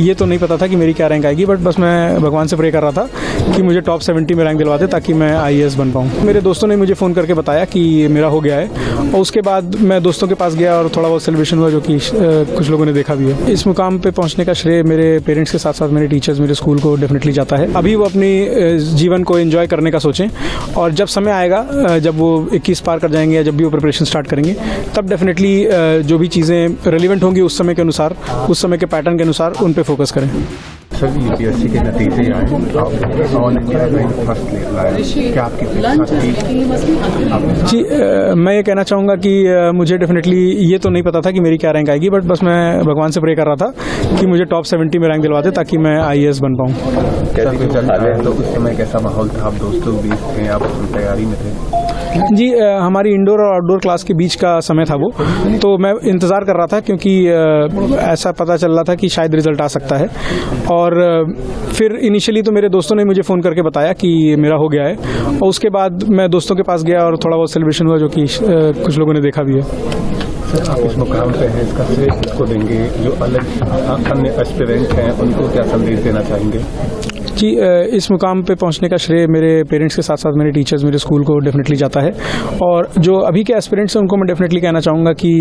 ये तो नहीं पता था कि मेरी क्या रैंक आएगी, बट बस मैं भगवान से प्रे कर रहा था कि मुझे टॉप 70 में रैंक दिलवा दे ताकि मैं IAS बन पाऊँ। मेरे दोस्तों ने मुझे फ़ोन करके बताया कि मेरा हो गया है, और उसके बाद मैं दोस्तों के पास गया और थोड़ा बहुत सेलिब्रेशन हुआ, जो कि कुछ लोगों ने देखा भी है। इस मुकाम पे पहुंचने का श्रेय मेरे पेरेंट्स के साथ साथ मेरे टीचर्स, मेरे स्कूल को डेफिनेटली जाता है। अभी वो अपनी जीवन को एंजॉय करने का सोचें, और जब समय आएगा, जब वो 21 पार कर जाएंगे या जब भी वो प्रिपरेशन स्टार्ट करेंगे, तब डेफिनेटली जो भी चीज़ें रेलिवेंट होंगी उस समय के अनुसार, उस समय के पैटर्न के अनुसार उन पे फोकस करें। सर, UPSC के नतीजे आए, ऑल इंडिया रैंक फर्स्ट लाया, क्या आपकी जी, मैं ये कहना चाहूँगा कि मुझे डेफिनेटली ये तो नहीं पता था कि मेरी क्या रैंक आएगी, बट बस मैं भगवान से प्रे कर रहा था कि मुझे टॉप 70 में रैंक दिलवा दे ताकि मैं IAS बन पाऊँ। कैसे चल रहा है? तो उस समय कैसा माहौल था? आप दोस्त लोग भी थे, आप तैयारी में थे? जी, हमारी इंडोर और आउटडोर क्लास के बीच का समय था वो, तो मैं इंतज़ार कर रहा था क्योंकि ऐसा पता चल रहा था कि शायद रिजल्ट आ सकता है। और फिर इनिशियली तो मेरे दोस्तों ने मुझे फ़ोन करके बताया कि मेरा हो गया है, और उसके बाद मैं दोस्तों के पास गया और थोड़ा बहुत सेलिब्रेशन हुआ, जो कि कुछ लोगों ने देखा भी है। सर, आप इस मुकाम पे हैं, इसका श्रेय किसको देंगे? जो अलग अन्य एस्पिरेंट हैं, उनको क्या संदेश देना चाहेंगे? जी, इस मुकाम पे पहुंचने का श्रेय मेरे पेरेंट्स के साथ साथ मेरे टीचर्स, मेरे स्कूल को डेफिनेटली जाता है। और जो अभी के एस्पिरेंट्स हैं उनको मैं डेफिनेटली कहना चाहूँगा कि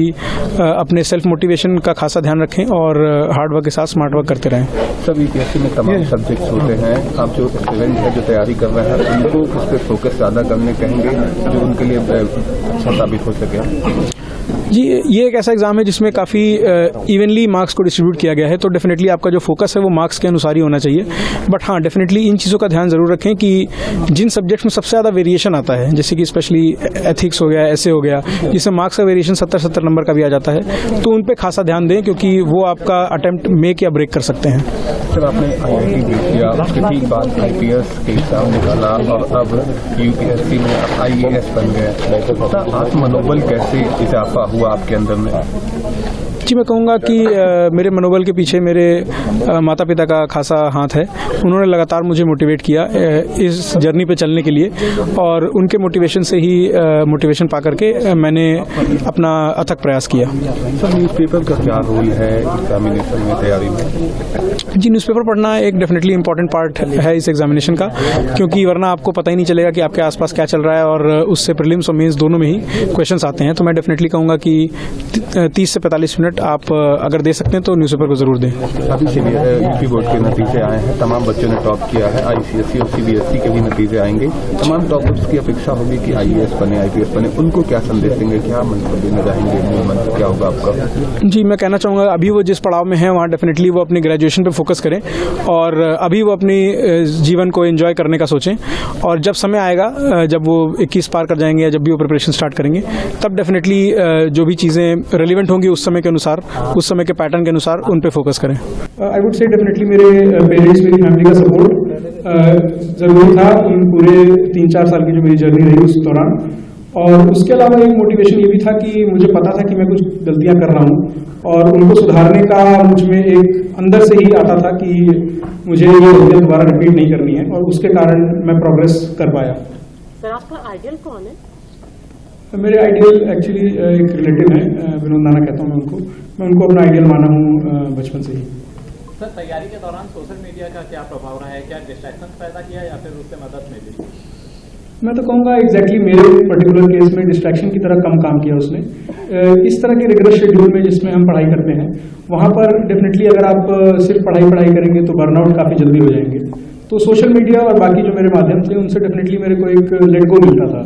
अपने सेल्फ मोटिवेशन का खासा ध्यान रखें और हार्ड वर्क के साथ स्मार्ट वर्क करते रहें। सब UPSC में तमाम सब्जेक्ट्स होते हैं, आप जो स्टूडेंट हैं, जो तैयारी कर रहे हैं, उनको किस पे फोकस ज़्यादा करने कहेंगे जो उनके लिए अच्छा साबित हो सके? जी, ये एक ऐसा एग्ज़ाम है जिसमें काफ़ी इवनली मार्क्स को डिस्ट्रीब्यूट किया गया है, तो डेफिनेटली आपका जो फोकस है वो मार्क्स के अनुसार ही होना चाहिए। बट हाँ, डेफिनेटली इन चीज़ों का ध्यान ज़रूर रखें कि जिन सब्जेक्ट्स में सबसे ज़्यादा वेरिएशन आता है, जैसे कि स्पेशली एथिक्स हो गया, ऐसे हो गया, जिसमें मार्क्स का वेरिएशन 70-70 नंबर का भी आ जाता है, तो उन पर खासा ध्यान दें क्योंकि वो आपका अटेम्प्ट मेक या ब्रेक कर सकते हैं। सर, आपने IIT भी किया, उसके ठीक बाद IPS के एग्जाम निकाला और अब UPSC में IAS बन गए। आत्ममनोबल कैसे इजाफा हुआ आपके अंदर में? जी, मैं कहूँगा कि मेरे मनोबल के पीछे मेरे माता पिता का खासा हाथ है। उन्होंने लगातार मुझे मोटिवेट किया इस जर्नी पे चलने के लिए, और उनके मोटिवेशन से ही मोटिवेशन पा करके मैंने अपना अथक प्रयास किया। सर, न्यूज़पेपर का क्या रोल है एग्जामिनेशन में तैयारी में? जी, न्यूज़पेपर पढ़ना एक डेफिनेटली इंपॉर्टेंट पार्ट है इस एग्जामिनेशन का, क्योंकि वरना आपको पता ही नहीं चलेगा कि आपके आसपास क्या चल रहा है, और उससे प्रीलिम्स और मेंस दोनों में ही क्वेश्चंस आते हैं। तो मैं डेफिनेटली कहूँगा कि 30 से 45 मिनट आप अगर दे सकते हैं तो न्यूज़पेपर को ज़रूर दें। अभी यूपी बोर्ड के नतीजे आए हैं, तमाम बच्चों ने टॉप किया है। ICSE और CBSE के भी नतीजे आएंगे। तमाम टॉपर्स की अपेक्षा होगी कि IAS बने, IPS बने, उनको क्या संदेश देंगे, क्या मंत्र देने जाएंगे, मूल मंत्र क्या होगा आपका? जी, मैं कहना चाहूँगा अभी वो जिस पड़ाव में है वहाँ डेफिनेटली वो अपनी ग्रेजुएशन पे फोकस करें, और अभी वो अपनी जीवन को एंजॉय करने का सोचें, और जब समय आएगा, जब वो 21 पार कर जाएंगे या जब भी वो प्रिपरेशन स्टार्ट करेंगे, तब डेफिनेटली जो भी चीज़ें रेलिवेंट होंगी उस समय के अनुसार, उस समय के पैटर्न के अनुसार उन पे फोकस करें। आई वुड से डेफिनेटली मेरे पेरेंट्स, मेरी फैमिली का सपोर्ट ज़रूरी था उन पूरे 3-4 साल की जो मेरी जर्नी रही उस दौरान। और उसके अलावा एक मोटिवेशन ये भी था कि मुझे पता था कि मैं कुछ गलतियां कर रहा हूं, और उनको सुधारने का मुझ में एक अंदर से ही आता था कि मुझे ये गलतियां दोबारा रिपीट नहीं करनी है, और उसके कारण मैं प्रोग्रेस कर पाया। सर, आपका आइडियल कौन है? मेरे आइडियल एक्चुअली एक रिलेटिव है, विनोद नाना कहता हूँ मैं उनको अपना आइडियल माना हूँ बचपन से ही। सर, तैयारी के दौरान सोशल मीडिया का क्या प्रभाव रहा है? क्या डिस्ट्रैक्शन पैदा किया या फिर उससे मदद मिली? मैं तो कहूँगा एग्जैक्टली मेरे पर्टिकुलर केस में डिस्ट्रैक्शन की तरह कम काम किया उसने। इस तरह के रिगरस शेड्यूल में जिसमें हम पढ़ाई करते हैं, वहाँ पर डेफिनेटली अगर आप सिर्फ पढ़ाई करेंगे तो बर्नआउट काफ़ी जल्दी हो जाएंगे। तो सोशल मीडिया और बाकी जो मेरे माध्यम थे उनसे डेफिनेटली मेरे को एक लेट गो मिलता था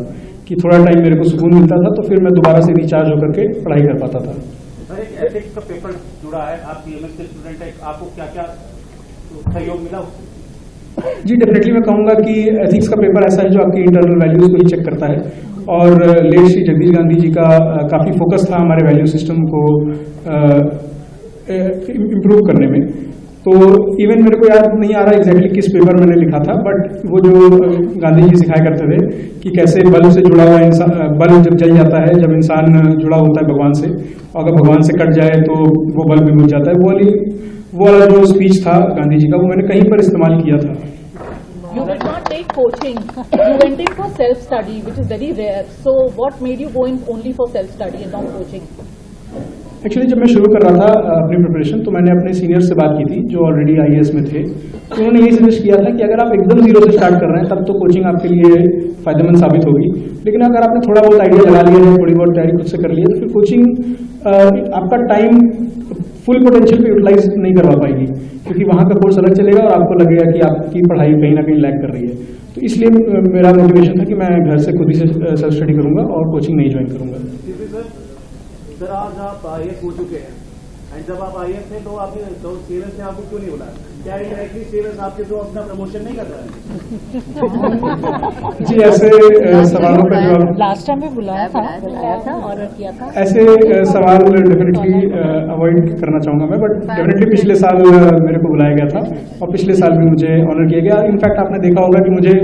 कि थोड़ा टाइम मेरे को सुकून मिलता था, तो फिर मैं दोबारा से रिचार्ज होकर के पढ़ाई कर पाता था। सर, एक एथिक्स का पेपर जुड़ा है, आप BMS के स्टूडेंट हैं, आपको क्या क्या सहयोग मिला? जी, डेफिनेटली मैं कहूँगा कि एथिक्स का पेपर ऐसा है जो आपकी इंटरनल वैल्यूज़ को ही चेक करता है, और लेट श्री जगदीश गांधी जी का काफ़ी फोकस था हमारे वैल्यू सिस्टम को इम्प्रूव करने में। तो इवन मेरे को याद नहीं आ रहा एग्जैक्टली किस पेपर मैंने लिखा था, बट वो जो गांधी जी सिखाया करते थे कि कैसे बल से जुड़ा हुआ इंसान, बल जब जल जाता है जब इंसान जुड़ा होता है भगवान से, और अगर भगवान से कट जाए तो वो बल भी बुझ जाता है। वो वाला जो स्पीच था गांधी जी का, वो मैंने कहीं पर इस्तेमाल किया था। You did not take coaching. You went in for self-study, which is very rare. So, what made you go in only for self-study and not coaching? Actually जब मैं शुरू कर रहा था अपनी प्रिपरेशन तो मैंने अपने सीनियर से बात की थी जो ऑलरेडी IAS में थे। तो उन्होंने यही सजेस्ट किया था कि अगर आप एकदम जीरो से स्टार्ट कर रहे हैं तब तो कोचिंग आपके लिए फायदेमंद साबित होगी, लेकिन अगर आपने थोड़ा बहुत आइडिया लगा लिया है, थोड़ी बहुत तैयारी खुद से कर ली है, तो फिर कोचिंग आपका टाइम फुल पोटेंशियल पे यूटिलाइज नहीं करवा पाएगी, क्योंकि वहाँ का कोर्स अलग चलेगा और आपको लगेगा कि आपकी पढ़ाई कहीं ना कहीं लैग कर रही है। तो इसलिए मेरा मोटिवेशन था कि मैं घर से खुद ही से सेल्फ स्टडी करूंगा और कोचिंग नहीं ज्वाइन करूंगा। सर आज आप IAS हो चुके हैं, एंड जब आप IAS थे तो आप सीनियर्स ने आपको क्यों नहीं बुलाया? क्या इंडायरेक्टली सीनियर्स आपके थ्रू अपना प्रमोशन नहीं कर रहा है? जी ऐसे सवालों का जवाब लास्ट टाइम भी बुलाया था, ऑर्डर किया था। ऐसे सवाल डेफिनेटली अवॉइड करना चाहूंगा मैं, बट डेफिनेटली पिछले साल मेरे को बुलाया गया था और पिछले साल भी मुझे ऑनर किया गया। इनफैक्ट आपने देखा होगा कि मुझे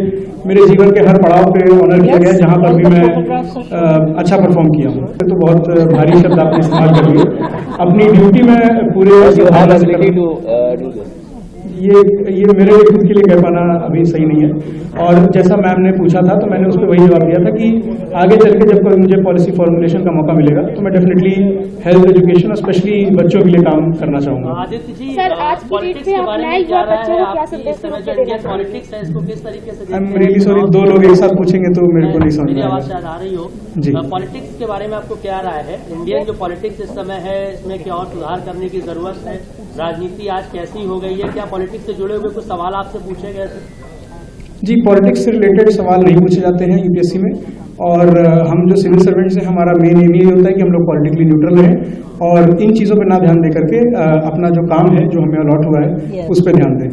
मेरे जीवन के हर पड़ाव पे ऑनर किया गया जहां पर भी मैं अच्छा परफॉर्म किया हूँ। तो बहुत भारी शब्द आपने इस्तेमाल कर लिए। अपनी ड्यूटी में पूरे ये मेरे लिए खुद के लिए कह पाना अभी सही नहीं है, और जैसा मैम ने पूछा था तो मैंने उस पर वही जवाब दिया था कि आगे चल के जब कोई मुझे पॉलिसी फॉर्मुलेशन का मौका मिलेगा तो मैं डेफिनेटली हेल्थ एजुकेशन और स्पेशली बच्चों के लिए काम करना चाहूंगा। आदित्य जी, सर आज की डेट में आप नए युवा बच्चों को क्या संदेश देना पॉलिटिक्स है इसको किस तरीके से? आई एम रियली सॉरी, दो लोग एक साथ पूछेंगे तो मेरे को नहीं समझ मेरी में आवाज आएगा। शायद आ रही हो जी। पॉलिटिक्स के बारे में आपको क्या राय है? इंडियन जो पॉलिटिक्स इस समय है इसमें क्या और सुधार करने की जरूरत है? राजनीति आज कैसी हो गई है? क्या पॉलिटिक्स से जुड़े हुए कुछ सवाल आपसे पूछे गए थे? जी, पॉलिटिक्स से रिलेटेड सवाल नहीं पूछे जाते हैं यूपीएससी में, और हम जो सिविल सर्वेंट्स हैं हमारा मेन एम यही होता है कि हम लोग पॉलिटिकली न्यूट्रल रहें और इन चीज़ों पर ना ध्यान दे करके अपना जो काम है जो हमें अलॉट हुआ है उस पर ध्यान दें।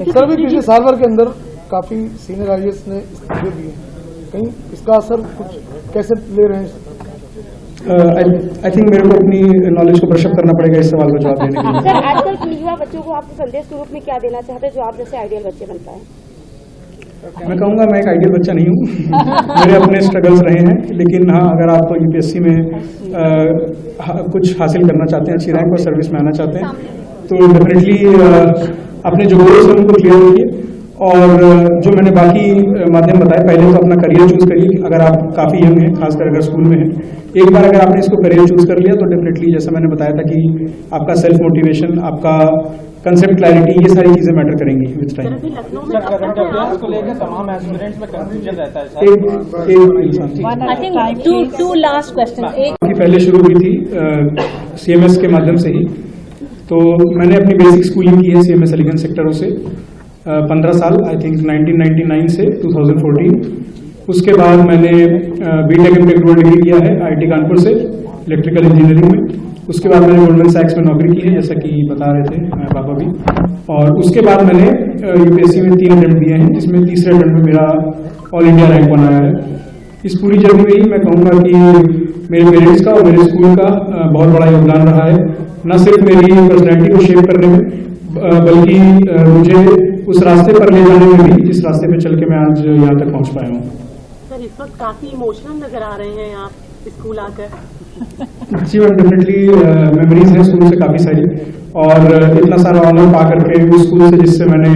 सर भी पिछले साल भर के अंदर काफी सीनियर IAS ने इस्तीफे दिए, कहीं इसका असर कुछ कैसे ले रहे हैं? आई थिंक मेरे को अपनी नॉलेज को ब्रशअप करना पड़ेगा इस सवाल का जवाब देने के लिए। सर आजकल के युवा बच्चों को आप संदेश के रूप में क्या देना चाहते हैं जो आप जैसे आइडियल बच्चे बन पाए? मैं कहूँगा मैं एक आइडियल बच्चा नहीं हूँ, मेरे अपने स्ट्रगल्स रहे हैं, लेकिन हाँ अगर आप यूपीएससी में कुछ हासिल करना चाहते हैं, अच्छी रैंक और सर्विस में आना चाहते हैं तो डेफिनेटली अपने जो गोल्स हैं उनको क्लियर रखिए, और जो मैंने बाकी माध्यम बताए, पहले तो अपना करियर चूज करिए। अगर आप काफ़ी यंग हैं, खासकर अगर स्कूल में हैं, एक बार अगर आपने इसको करियर चूज कर लिया तो डेफिनेटली जैसा मैंने बताया था कि आपका सेल्फ मोटिवेशन, आपका कंसेप्ट क्लैरिटी, ये सारी चीजें मैटर करेंगी विद टाइम। करंट अफेयर्स को लेकर तमाम एस्पिरेंट्स में कंफ्यूजन रहता है sir. I think two last question. एक पहले शुरू हुई थी CMS के माध्यम से ही, तो मैंने अपनी बेसिक स्कूलिंग की है CMS अलीगंज सेक्टरों से 15 साल, आई थिंक 1999 से 2014। उसके बाद मैंने BTech में डुअल डिग्री किया है IIT कानपुर से इलेक्ट्रिकल इंजीनियरिंग में। उसके बाद मैंने गोल्डमैन सैक्स में नौकरी की है, जैसा कि बता रहे थे पापा भी, और उसके बाद मैंने यूपीएससी में 3 अटेम्प्ट दिए हैं, जिसमें तीसरे अटेम्प्ट में मेरा ऑल इंडिया रैंक बना है। इस पूरी जर्नी में ही मैं कहूँगा कि मेरे पेरेंट्स का और मेरे स्कूल का बहुत बड़ा योगदान रहा है, न सिर्फ मेरी पर्सनैलिटी को शेप करने में, बल्कि मुझे उस रास्ते पर ले जाने में भी, जिस रास्ते पे चल के मैं आज यहाँ तक पहुँच पाया हूँ। सर इस वक्त काफी इमोशनल नजर आ रहे हैं आप स्कूल आकर। जी मैम, डेफिनेटली मेमोरीज हैं स्कूल से काफ़ी सारी, और इतना सारा ऑनर पा करके उस स्कूल से जिससे मैंने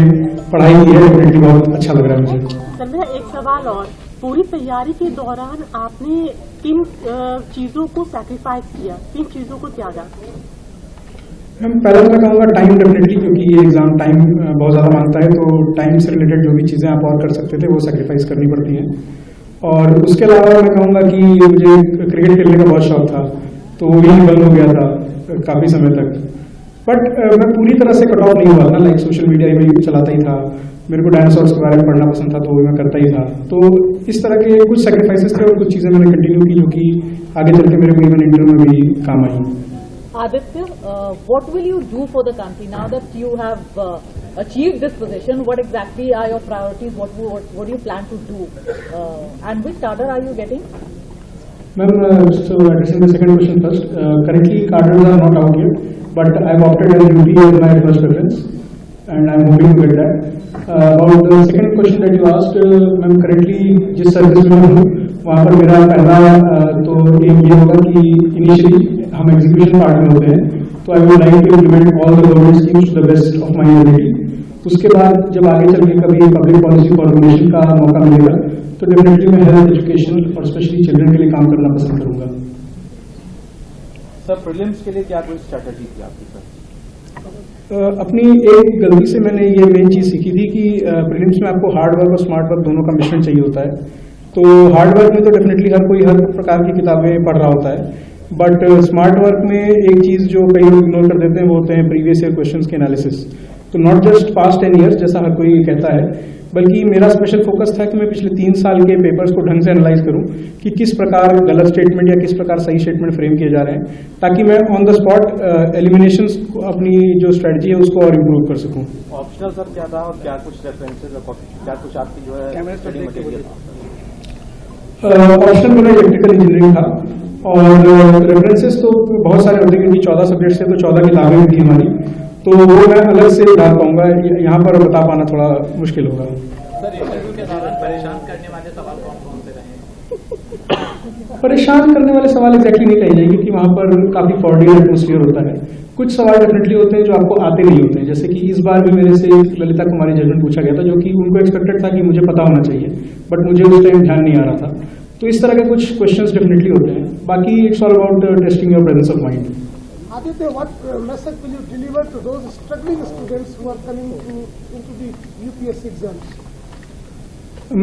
पढ़ाई की है, डेफिनेटली बहुत अच्छा लग रहा है मुझे। सर मेरा एक सवाल और, पूरी तैयारी के दौरान आपने किन चीजों को सैक्रिफाइस किया, किन चीजों को त्यागा? मैम पहले तो मैं कहूँगा टाइम, डेफिनेटली, क्योंकि ये एग्जाम टाइम बहुत ज़्यादा मांगता है, तो टाइम से रिलेटेड जो भी चीज़ें आप और कर सकते थे वो सैक्रिफाइस करनी पड़ती हैं। और उसके अलावा मैं कहूँगा कि मुझे क्रिकेट खेलने का बहुत शौक था, तो वो भी बंद हो गया था काफ़ी समय तक, बट मैं पूरी तरह से कट ऑफ नहीं हुआ था। लाइक सोशल मीडिया में चलाता ही था, मेरे को डायनासोर्स के बारे में पढ़ना पसंद था, तो वो मैं करता ही था। तो इस तरह के कुछ सैक्रिफाइसेस थे और कुछ चीज़ें मैंने कंटिन्यू की, जो कि आगे चल के मेरे को इवन इंटरव्यू में भी काम आई। Aditya, what will you do for the country now that you have achieved this position? What exactly are your priorities? What do you plan to do? And which cadre are you getting? Ma'am, so addressing the second question first, currently cadres are not out yet, but I've opted as UP as my first preference, and I'm hoping to get that. About the second question that you asked, ma'am, currently जिस service में हूँ वहाँ पर मेरा पहला तो M ये होगा कि इनिशियली हम एग्जीक्यूशन पार्ट में होते हैं, तो I would like to implement all the government schemes to the best of my ability. उसके बाद जब आगे चल के कभी पब्लिक पॉलिसी फॉर्मुलेशन का मौका मिलेगा तो डेफिनेटली मैं हेल्थ एजुकेशन और स्पेशली चिल्ड्रन के लिए काम करना पसंद करूंगा। सर प्रीलिम्स के लिए क्या कोई स्ट्रैटेजी थी आपकी सर? अपनी एक गलती से मैंने ये मेन चीज़ सीखी थी कि प्रीलिम्स में आपको हार्ड वर्क और स्मार्ट वर्क दोनों का मिश्रण चाहिए होता है। तो हार्ड वर्क में तो डेफिनेटली हर कोई हर प्रकार की किताबें पढ़ रहा होता है, बट स्मार्ट वर्क में एक चीज़ जो कई लोग इग्नोर कर देते हैं वो होते हैं प्रीवियस ईयर क्वेश्चंस के एनालिसिस। तो नॉट जस्ट पास्ट 10 ईयर्स जैसा हर कोई कहता है, बल्कि मेरा स्पेशल फोकस था कि मैं पिछले 3 साल के पेपर्स को ढंग से एनालाइज करूं कि किस प्रकार गलत स्टेटमेंट या किस प्रकार सही स्टेटमेंट फ्रेम किए जा रहे हैं, ताकि मैं ऑन द स्पॉट एलिमिनेशंस अपनी जो स्ट्रेटजी है उसको और इम्प्रूव कर सकूं। ऑप्शनल सर क्या था और क्या कुछ रेफरेंसेज और क्या कुछ आपकी जो है स्टडी मटेरियल था? ऑप्शनल मेरा इलेक्ट्रिकल इंजीनियरिंग था और रेफरेंसेस तो बहुत सारे होते हैं क्योंकि 14 सब्जेक्ट से तो 14 किताबें भी थी हमारी, तो वो मैं अलग से डाल पाऊंगा, यहाँ पर बता पाना थोड़ा मुश्किल होगा। सर इंटरव्यू के दौरान परेशान करने वाले सवाल कौन से रहे? परेशान करने वाले सवाल एग्जैक्टली नहीं कहे जाएंगे क्योंकि वहाँ पर काफी कॉर्डियल एटमोसफियर होता है। कुछ सवाल डेफिनेटली होते हैं जो आपको आते नहीं होते हैं, जैसे कि इस बार भी मेरे से ललिता कुमारी जजमेंट पूछा गया था जो कि उनको एक्सपेक्टेड था कि मुझे पता होना चाहिए, बट मुझे उस टाइम ध्यान नहीं आ रहा था। तो इस तरह के कुछ क्वेश्चंस डेफिनेटली होते हैं, बाकी it's all about testing your presence of mind. Aditya, what message will you deliver to those struggling students who are coming into the UPSC exams?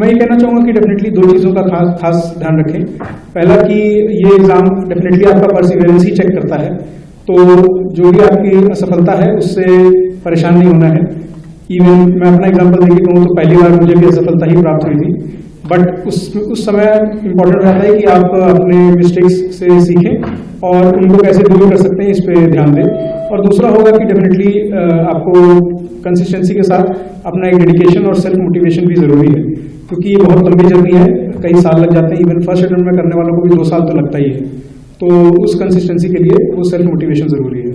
मैं ये कहना चाहूँगा कि डेफिनेटली 2 चीज़ों का खास ध्यान रखें। पहला कि ये एग्ज़ाम डेफिनेटली आपका परसिवियरेंस ही चेक करता है, तो जो भी आपकी असफलता है उससे परेशान नहीं होना है। इवन मैं अपना एग्जांपल देखिए कहूँ तो पहली बार मुझे भी असफलता ही प्राप्त हुई थी, बट उस समय इम्पोर्टेंट रहता है कि आप अपने मिस्टेक्स से सीखें और उनको कैसे दूर कर सकते हैं इस पे ध्यान दें। और दूसरा होगा कि डेफिनेटली आपको कंसिस्टेंसी के साथ अपना एक डेडिकेशन और सेल्फ मोटिवेशन भी जरूरी है, क्योंकि ये बहुत लंबी जर्नी है, कई साल लग जाते हैं। इवन फर्स्ट अटेम्प्ट में करने वालों को भी 2 साल तो लगता ही है, तो उस कंसिस्टेंसी के लिए वो सेल्फ मोटिवेशन जरूरी है।